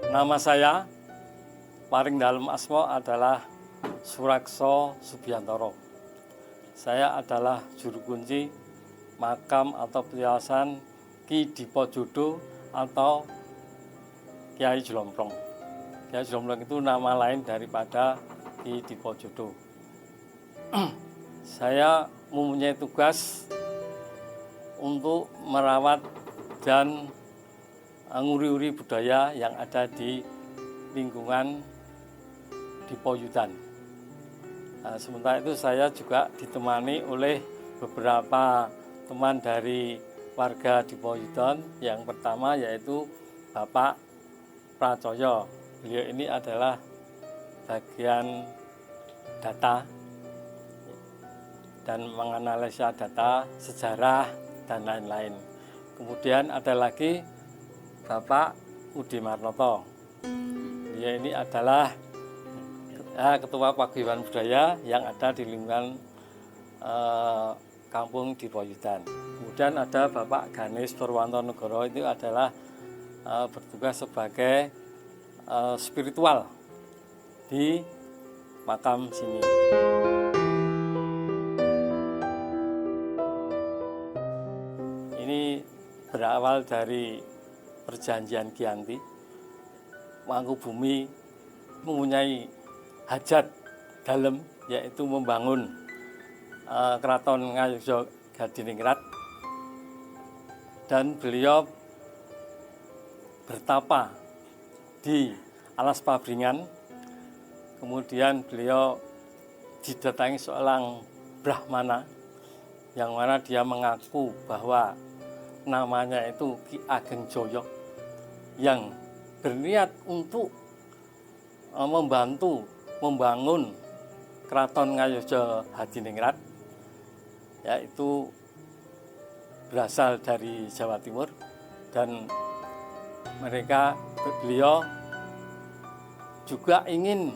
Nama saya paring dalem asma adalah Surakso Subiantoro. Saya adalah juru kunci makam atau petilasan Ki Dipojodo atau Kiai Jlomprong. Kiai Jlomprong itu nama lain daripada Ki Dipojodo. Saya mempunyai tugas untuk merawat dan nguri-uri budaya yang ada di lingkungan Dipoyudan. Sementara itu saya juga ditemani oleh beberapa teman dari warga Dipoyudan. Yang pertama yaitu Bapak Pracoyo. Beliau ini adalah bagian data dan menganalisa data, sejarah, dan lain-lain. Kemudian ada lagi Bapak Udi Marnoto. Dia ini adalah Ketua Paguyuban Budaya yang ada di lingkungan kampung Dipoyudan. Kemudian ada Bapak Ganes Purwanto Negoro, itu adalah bertugas sebagai spiritual di makam sini. Ini berawal dari perjanjian Giyanti. Mangkubumi mempunyai hajat dalem, yaitu membangun Keraton Ngayogya Hadiningrat, dan beliau bertapa di alas Pabringan. Kemudian beliau didatangi seorang Brahmana yang mana dia mengaku bahwa namanya itu Ki Ageng Joyo, yang berniat untuk membantu membangun Keraton Ngayogya Hadiningrat, yaitu berasal dari Jawa Timur, dan beliau juga ingin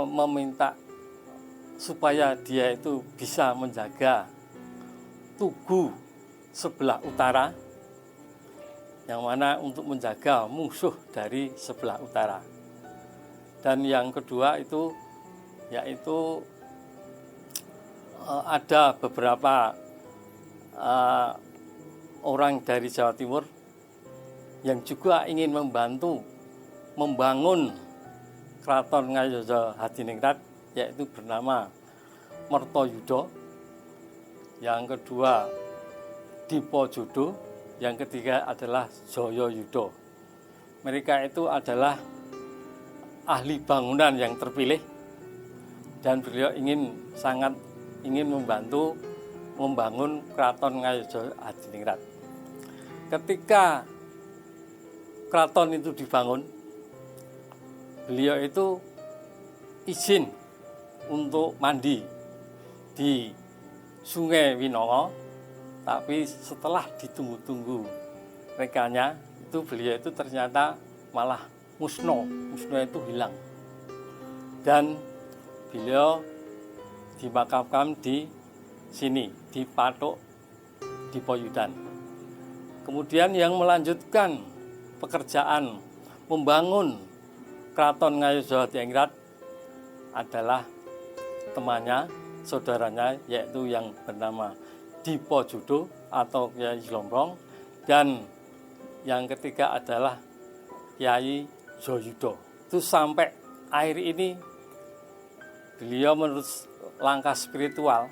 meminta supaya dia itu bisa menjaga Tugu sebelah utara, yang mana untuk menjaga musuh dari sebelah utara. Dan yang kedua itu yaitu ada beberapa orang dari Jawa Timur yang juga ingin membantu membangun Keraton Ngayogya Hadiningrat, yaitu bernama Mertoyuda, yang kedua Dipojodo, yang ketiga adalah Joyoyuda. Mereka itu adalah ahli bangunan yang terpilih, dan beliau sangat ingin membantu membangun Keraton Ngayogya Hadiningrat. Ketika keraton itu dibangun, beliau itu izin untuk mandi di Sungai Winongo, tapi setelah ditunggu-tunggu rekanya, itu beliau itu ternyata malah musno itu hilang, dan beliau dimakamkan di sini, di Patok Dipoyudan. Kemudian yang melanjutkan pekerjaan membangun Keraton Ngayogya Hadiningrat adalah temannya, saudaranya, yaitu yang bernama Dipojodo atau Kiai Jlomprong, dan yang ketiga adalah Kiai Joyoyuda. Itu sampai akhir ini beliau menurut langkah spiritual,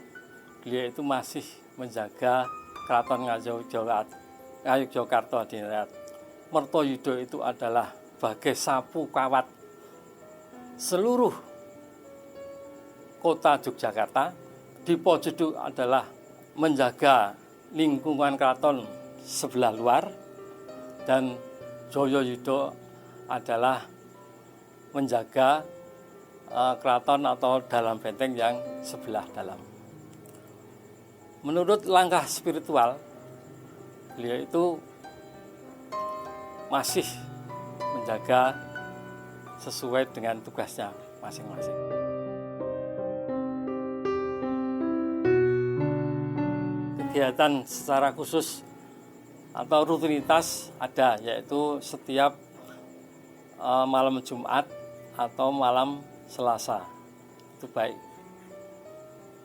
beliau itu masih menjaga Keraton Ngayogyakarta Hadiningrat. Mertoyuda itu adalah sebagai sapu kawat seluruh kota Yogyakarta. Dipojodo adalah menjaga lingkungan keraton sebelah luar, dan Joyoyuda adalah menjaga keraton atau dalam benteng yang sebelah dalam. Menurut langkah spiritual, beliau itu masih menjaga sesuai dengan tugasnya masing-masing. Kegiatan secara khusus atau rutinitas ada, yaitu setiap malam Jumat atau malam Selasa. Itu baik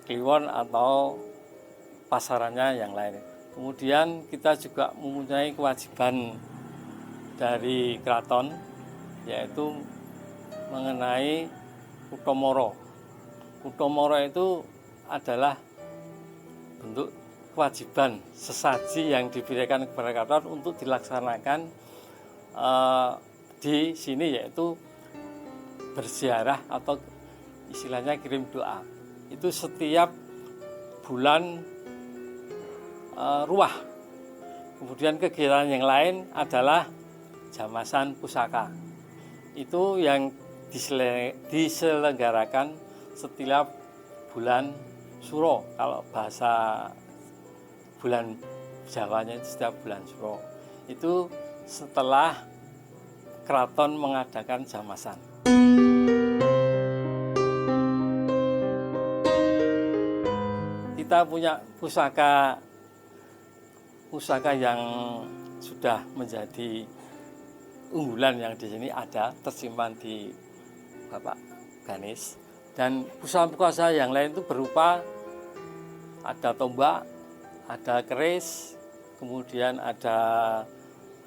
kliwon atau pasarannya yang lain. Kemudian kita juga mempunyai kewajiban dari keraton, yaitu mengenai Kutomoro. Kutomoro itu adalah bentuk kewajiban sesaji yang diberikan kepada keraton untuk dilaksanakan di sini, yaitu berziarah atau istilahnya kirim doa. Itu setiap bulan Ruah. Kemudian kegiatan yang lain adalah jamasan pusaka. Itu yang diselenggarakan setiap bulan Suro. Kalau bahasa bulan Jawanya itu setiap bulan Suro. Itu setelah keraton mengadakan jamasan. Kita punya pusaka yang sudah menjadi unggulan, yang di sini ada tersimpan di Bapak Ganis. Dan pusaka yang lain itu berupa ada tombak, ada keris, kemudian ada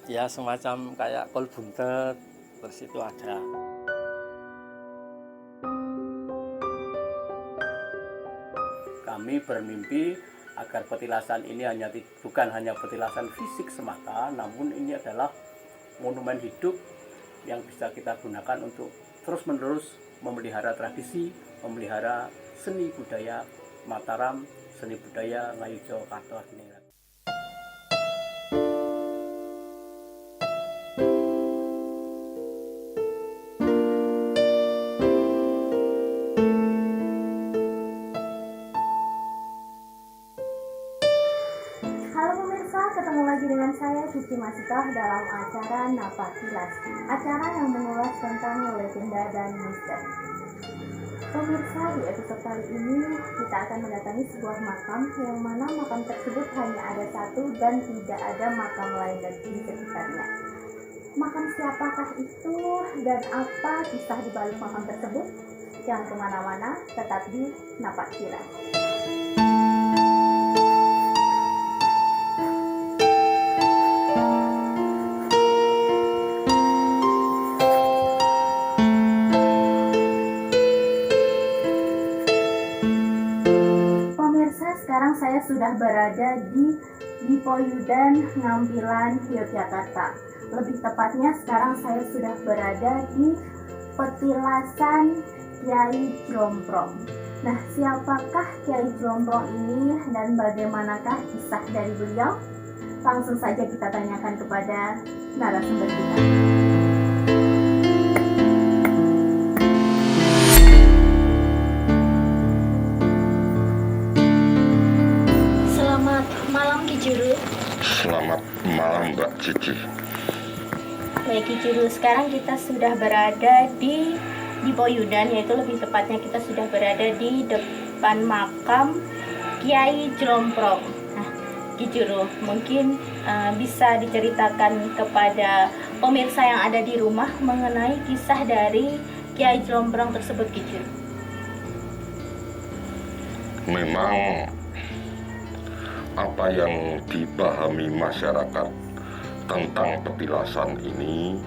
ya semacam kayak kol buntet, terus itu ada. Kami bermimpi agar petilasan ini bukan hanya petilasan fisik semata, namun ini adalah monumen hidup yang bisa kita gunakan untuk terus-menerus memelihara tradisi, memelihara seni budaya Mataram, seni budaya Ngayogyakarta Kartowarginingrat. Ketemu lagi dengan saya Cici Masitoh dalam acara Napatilas, acara yang mengulas tentang legenda dan misteri. Pemirsa, di episode kali ini kita akan mendatangi sebuah makam yang mana makam tersebut hanya ada satu dan tidak ada makam lain di sekitarnya. Makam siapakah itu dan apa kisah di balik makam tersebut? Jangan kemana-mana, tetap di Napatilas. Sekarang saya sudah berada di Dipoyudan Ngampilan, Yogyakarta. Lebih tepatnya sekarang saya sudah berada di petilasan Kyai Jlomprong. Nah, siapakah Kyai Jlomprong ini dan bagaimanakah kisah dari beliau? Langsung saja kita tanyakan kepada narasumber kita. Selamat malam Mbak Cici. Baik Ki Juru, sekarang kita sudah berada di Dipoyudan, yaitu lebih tepatnya kita sudah berada di depan makam Kyai Jlomprong. Nah, Ki Juru, mungkin bisa diceritakan kepada pemirsa yang ada di rumah mengenai kisah dari Kyai Jlomprong tersebut, Ki Juru. Memang apa yang dipahami masyarakat tentang petilasan ini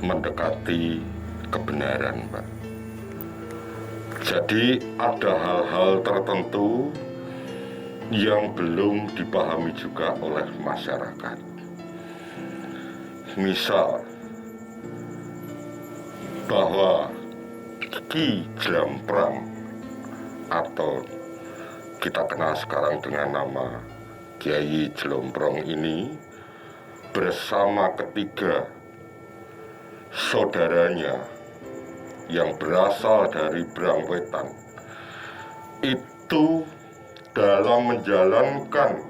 mendekati kebenaran, Mbak. Jadi ada hal-hal tertentu yang belum dipahami juga oleh masyarakat. Misal bahwa Ki Jlomprong atau kita kenal sekarang dengan nama Kyai Jlomprong ini bersama ketiga saudaranya yang berasal dari Brangwetan itu dalam menjalankan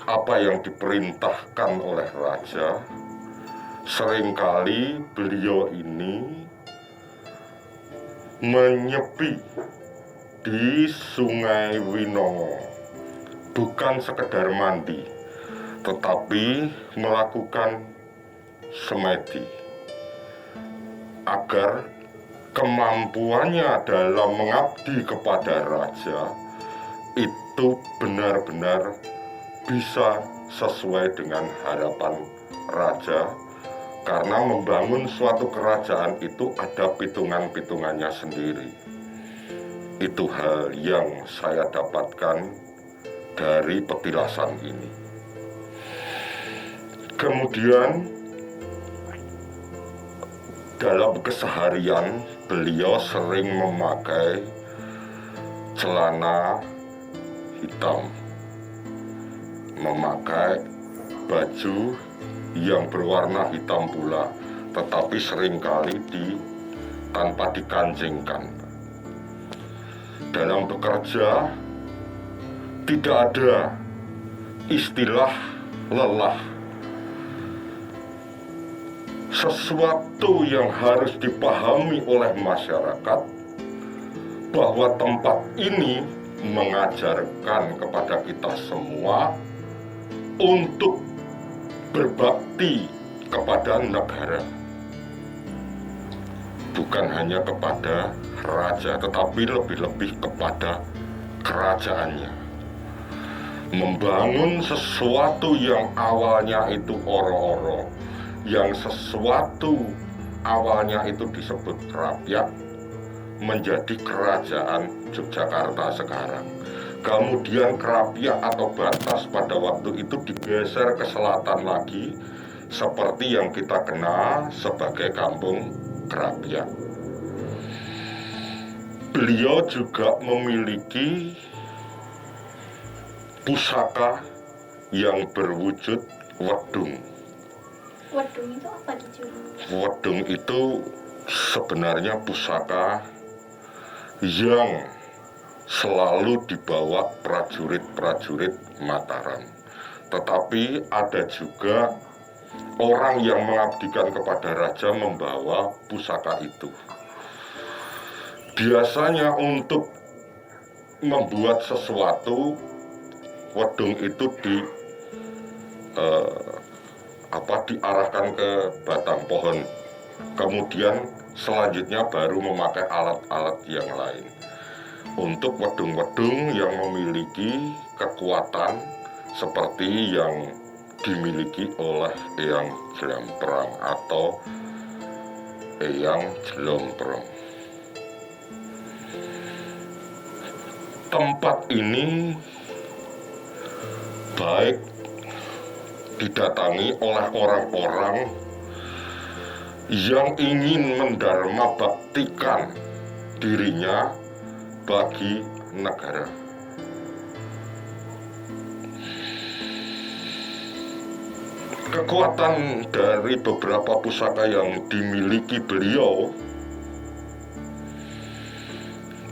apa yang diperintahkan oleh raja, seringkali beliau ini menyepi di Sungai Winongo bukan sekedar mandi, tetapi melakukan semedi agar kemampuannya dalam mengabdi kepada raja itu benar-benar bisa sesuai dengan harapan raja, karena membangun suatu kerajaan itu ada pitungan-pitungannya sendiri. Itu hal yang saya dapatkan dari petilasan ini. Kemudian dalam keseharian beliau sering memakai celana hitam, memakai baju yang berwarna hitam pula, tetapi seringkali tanpa dikancingkan. Dalam bekerja tidak ada istilah lelah. Sesuatu yang harus dipahami oleh masyarakat bahwa tempat ini mengajarkan kepada kita semua untuk berbakti kepada negara, bukan hanya kepada raja, tetapi lebih-lebih kepada kerajaannya. Membangun sesuatu yang awalnya itu oro-oro, yang sesuatu awalnya itu disebut rakyat, menjadi kerajaan Yogyakarta sekarang. Kemudian Krapyak atau batas pada waktu itu digeser ke selatan lagi, seperti yang kita kenal sebagai Kampung Krapyak. Beliau juga memiliki pusaka yang berwujud wedung. Wedung itu apa Ki Juru? Wedung itu sebenarnya pusaka yang selalu dibawa prajurit-prajurit Mataram. Tetapi ada juga orang yang mengabdikan kepada raja membawa pusaka itu. Biasanya untuk membuat sesuatu, wedung itu diarahkan ke batang pohon. Kemudian selanjutnya baru memakai alat-alat yang lain. Untuk wedung-wedung yang memiliki kekuatan seperti yang dimiliki oleh Eyang Jlamprang atau Eyang Jelomprong. Tempat ini baik didatangi oleh orang-orang yang ingin mendharma baktikan dirinya bagi negara. Kekuatan dari beberapa pusaka yang dimiliki beliau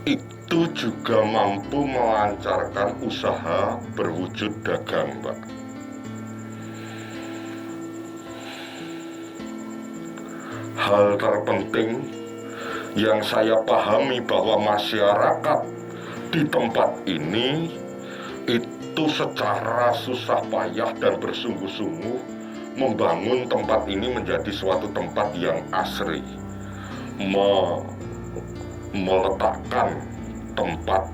itu juga mampu melancarkan usaha berwujud dagang, Pak. Hal terpenting yang saya pahami bahwa masyarakat di tempat ini itu secara susah payah dan bersungguh-sungguh membangun tempat ini menjadi suatu tempat yang asri, meletakkan tempat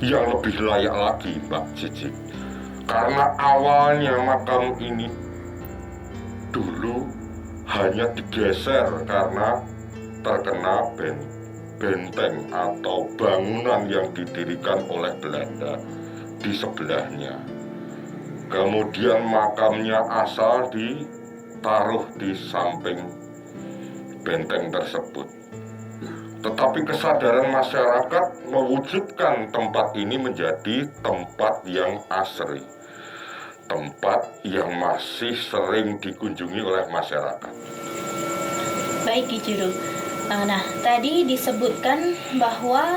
yang lebih layak lagi, Mbak Cici. Karena awalnya makam ini dulu hanya digeser karena terkena benteng atau bangunan yang didirikan oleh Belanda di sebelahnya. Kemudian makamnya asal ditaruh di samping benteng tersebut. Tetapi kesadaran masyarakat mewujudkan tempat ini menjadi tempat yang asri, tempat yang masih sering dikunjungi oleh masyarakat. Baik Ki Juru. Nah, tadi disebutkan bahwa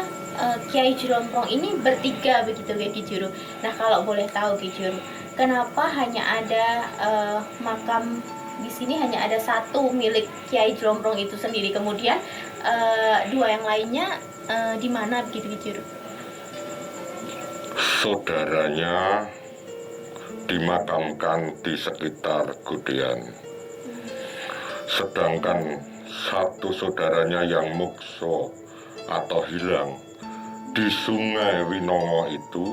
Kiai Jelomprong ini bertiga begitu ya Ki Juru. Nah, kalau boleh tahu Ki Juru, kenapa hanya ada makam di sini hanya ada satu milik Kiai Jelomprong itu sendiri, kemudian dua yang lainnya di mana begitu Ki Juru? saudaranya dimakamkan di sekitar Gudean. Sedangkan satu saudaranya yang mukso atau hilang di Sungai Winongo itu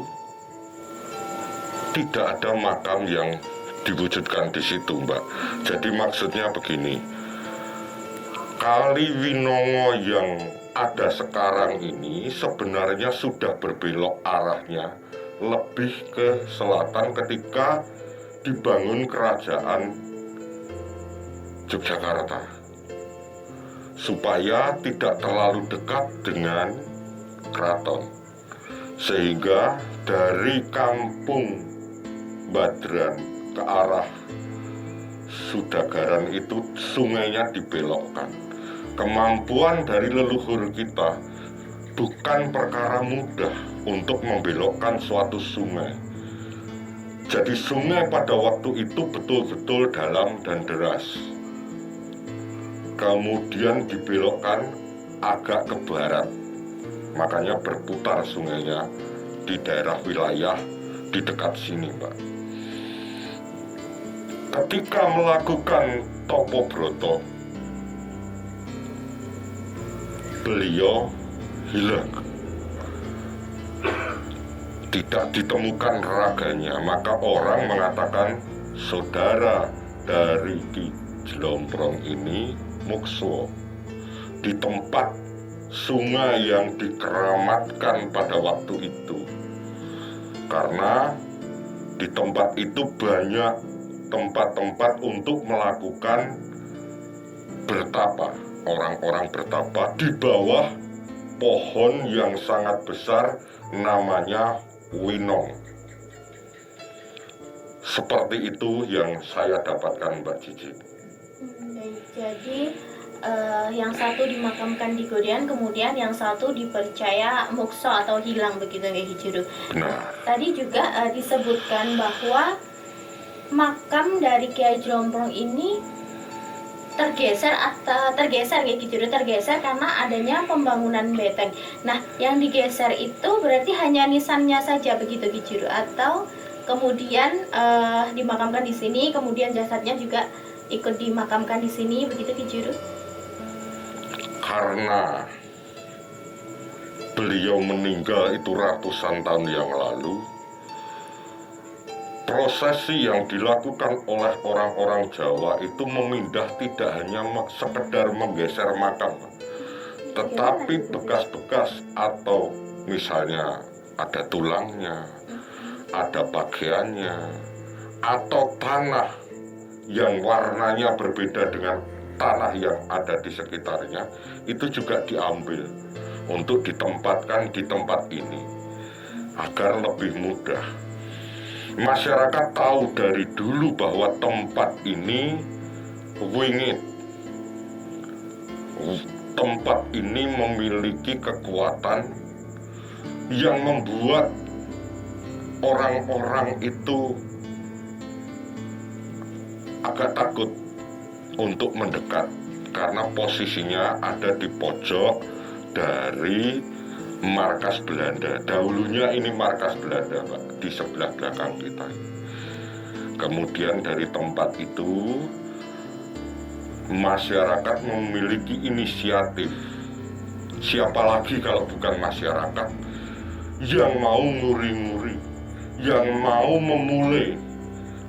tidak ada makam yang diwujudkan di situ, Mbak. Jadi maksudnya begini, Kali Winongo yang ada sekarang ini sebenarnya sudah berbelok arahnya lebih ke selatan ketika dibangun kerajaan Yogyakarta, supaya tidak terlalu dekat dengan keraton, sehingga dari kampung Badran ke arah Sudagaran itu sungainya dibelokkan. Kemampuan dari leluhur kita bukan perkara mudah untuk membelokkan suatu sungai. Jadi sungai pada waktu itu betul-betul dalam dan deras. Kemudian dibelokkan agak ke barat. Makanya berputar sungainya di daerah wilayah di dekat sini, Mbak. Ketika melakukan Topo Broto, beliau hilang. Tidak ditemukan raganya, maka orang mengatakan saudara dari Ki Jelomprong ini mukso di tempat sungai yang dikeramatkan pada waktu itu. Karena di tempat itu banyak tempat-tempat untuk melakukan bertapa. Orang-orang bertapa di bawah pohon yang sangat besar namanya Winong. Seperti itu yang saya dapatkan, Mbak Cici. Baik, jadi yang satu dimakamkan di Godean, kemudian yang satu dipercaya mukso atau hilang begitu ya Ki Juru. Benar. Tadi juga disebutkan bahwa makam dari Kiai Jelomprong ini tergeser ya Ki Juru, tergeser karena adanya pembangunan beteng. Nah, yang digeser itu berarti hanya nisannya saja begitu Ki Juru, atau kemudian dimakamkan di sini, kemudian jasadnya juga ikut dimakamkan di sini begitu Ki Juru? Karena beliau meninggal itu ratusan tahun yang lalu, prosesi yang dilakukan oleh orang-orang Jawa itu memindah tidak hanya sekedar menggeser makam, tetapi bekas-bekas atau misalnya ada tulangnya, ada bagiannya, atau tanah yang warnanya berbeda dengan tanah yang ada di sekitarnya, itu juga diambil untuk ditempatkan di tempat ini agar lebih mudah. Masyarakat tahu dari dulu bahwa tempat ini wingit. Tempat ini memiliki kekuatan yang membuat orang-orang itu agak takut untuk mendekat karena posisinya ada di pojok dari markas Belanda. Dahulunya ini markas Belanda, Pak, di sebelah belakang kita. Kemudian dari tempat itu masyarakat memiliki inisiatif. Siapa lagi kalau bukan masyarakat yang mau nguri-nguri, yang mau memulai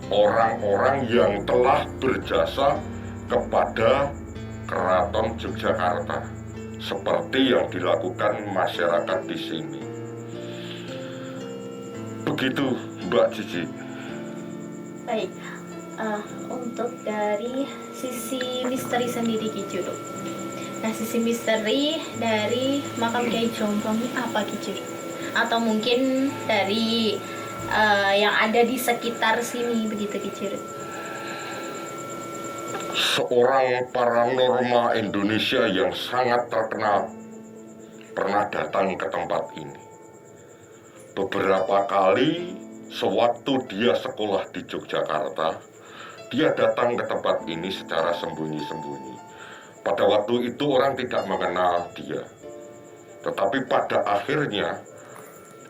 orang-orang yang telah berjasa kepada Keraton Yogyakarta, seperti yang dilakukan masyarakat di sini. Begitu, Mbak Cici. Baik, untuk dari sisi misteri sendiri Ki Juru. Nah, sisi misteri dari makam Kiai Jelomprong ini apa Ki Juru? Atau mungkin dari yang ada di sekitar sini begitu Ki Juru? Seorang paranormal Indonesia yang sangat terkenal pernah datang ke tempat ini. Beberapa kali sewaktu dia sekolah di Yogyakarta, dia datang ke tempat ini secara sembunyi-sembunyi. Pada waktu itu orang tidak mengenal dia. Tetapi pada akhirnya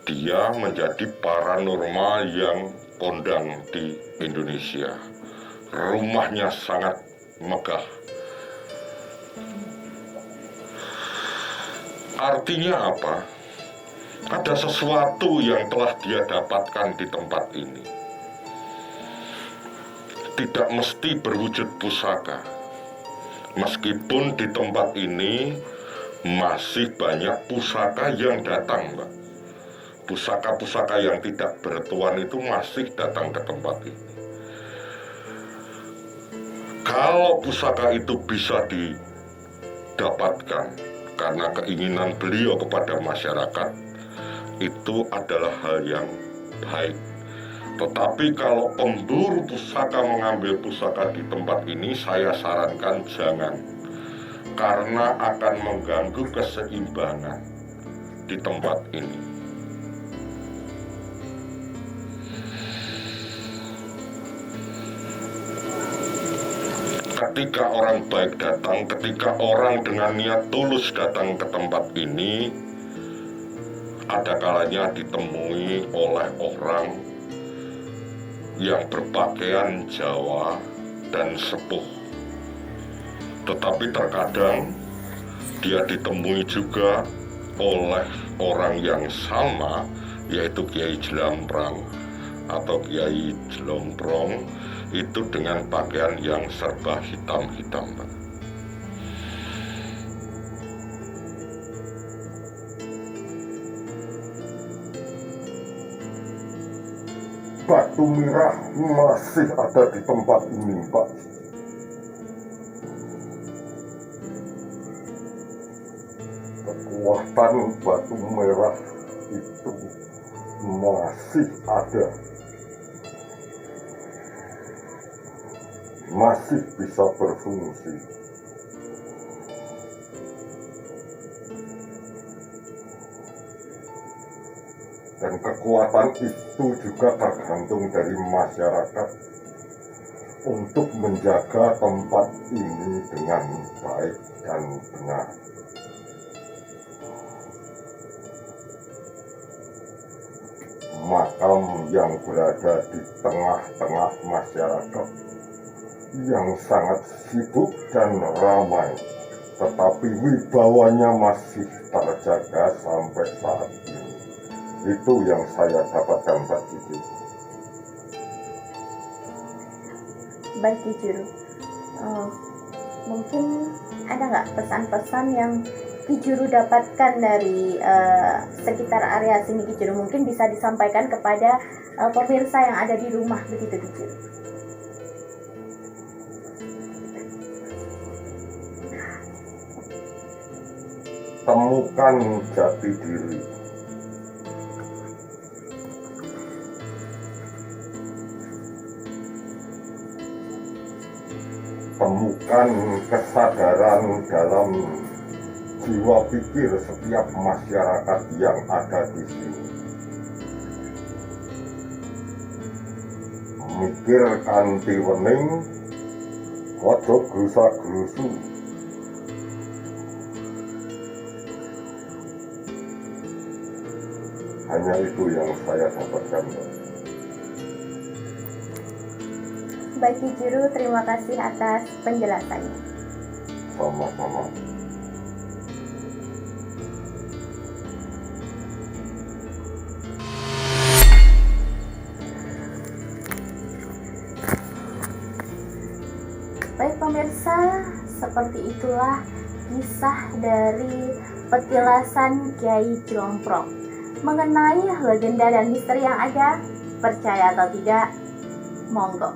dia menjadi paranormal yang kondang di Indonesia. Rumahnya sangat megah. Artinya apa? Ada sesuatu yang telah dia dapatkan di tempat ini. Tidak mesti berwujud pusaka. Meskipun di tempat ini masih banyak pusaka yang datang, Mbak. Pusaka-pusaka yang tidak bertuan itu masih datang ke tempat ini. Kalau pusaka itu bisa didapatkan karena keinginan beliau kepada masyarakat, itu adalah hal yang baik. Tetapi kalau pemburu pusaka mengambil pusaka di tempat ini, saya sarankan jangan. Karena akan mengganggu keseimbangan di tempat ini. Ketika orang baik datang, ketika orang dengan niat tulus datang ke tempat ini, ada kalanya ditemui oleh orang yang berpakaian Jawa dan sepuh. Tetapi terkadang dia ditemui juga oleh orang yang sama, yaitu Kiai Jelamprang atau Kiai Jelomprong, itu dengan pakaian yang serba hitam-hitam. Batu merah masih ada di tempat ini, Pak. Kekuatan batu merah itu masih ada. Masih bisa berfungsi. Dan kekuatan itu juga tergantung dari masyarakat untuk menjaga tempat ini dengan baik dan benar. Makam yang berada di tengah-tengah masyarakat yang sangat sibuk dan ramai, tetapi wibawanya masih terjaga sampai saat ini. Itu yang saya dapatkan, Pak Cici. Baik, Ki Juru. Mungkin ada nggak pesan-pesan yang Ki Juru dapatkan dari sekitar area sini, Ki Juru? Mungkin bisa disampaikan kepada pemirsa yang ada di rumah, begitu, Ki Juru? Temukan jati diri. Temukan kesadaran dalam jiwa pikir setiap masyarakat yang ada di sini. Mikir kanthi wening, ojo grusak-grusu. Hanya itu yang saya dapatkan, Mbak. Baik, Ki Juru, terima kasih atas penjelasannya. Sama-sama. Baik pemirsa, seperti itulah kisah dari petilasan Kiai Jelomprong. Mengenai legenda dan misteri yang ada, percaya atau tidak, monggo.